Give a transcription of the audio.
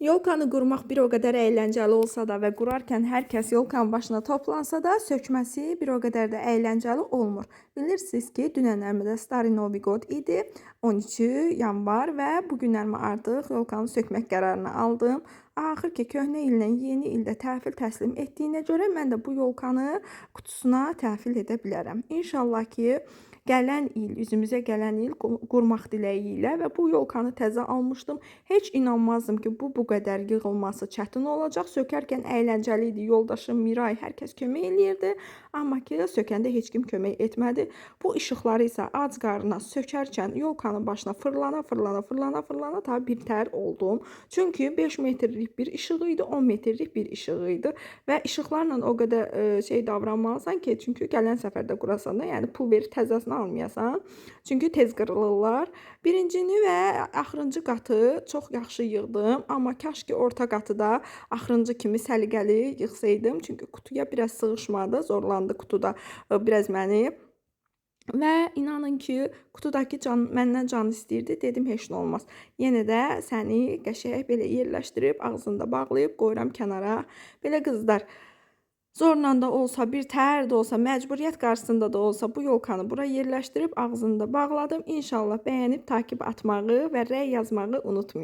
Yolkanı qurmaq bir o qədər əyləncəli olsa da və qurarkən hər kəs yolkanın başına toplansa da, sökməsi bir o qədər də əyləncəli olmur. Bilirsiniz ki, dünənlərimdə Stary Novi God idi, 13 yanvar və bu günlərimə artıq yolkanı sökmək qərarını aldım. Axır ki, köhnə illə yeni ildə təhvil təslim etdiyinə görə mən də bu yolkanı qutusuna təhvil edə bilərəm. İnşallah ki, gələn il, üzümüzə gələn il qurmaq diləyi ilə və bu yolkanı təzə almışdım. Heç inanmazdım ki, bu qədər yığılması çətin olacaq. Sökərkən əyləncəli idi. Yoldaşım Miray, hər kəs kömək eləyirdi. Amma ki, sökəndə heç kim kömək etmədi. Bu işıqları isə ac qarnına sökərkən yolkanın başına fırlana ta bir tər oldum. Çünki 5 metrlik bir işığı idi, 10 metrlik bir işığı idi və işıqlarla o qədər şey davranmalısan ki, çünki gələn səfərdə qurasan da, yəni pul verib təzəsini almayasan. Çünki tez qırılırlar. Birincini və axırıncı qatı çox yaxşı yığdım, amma kaş ki orta qatı da axırıncı kimi səliqəli yığsaydım. Çünki qutuya biraz sığışmadı, zorlandı qutuda biraz məni. Və inanın ki, qutudakı məndən can istəyirdi. Dedim, heç nə olmaz. Yenə də səni qəşəng belə yerləşdirib, ağzında bağlayıb qoyuram kənara. Belə qızlar, zorla da olsa, bir tər də olsa, məcburiyyət qarşısında da olsa bu yolkanı bura yerləşdirib ağzında bağladım. İnşallah bəyənib takib atmağı və rəy yazmağı unutmayın.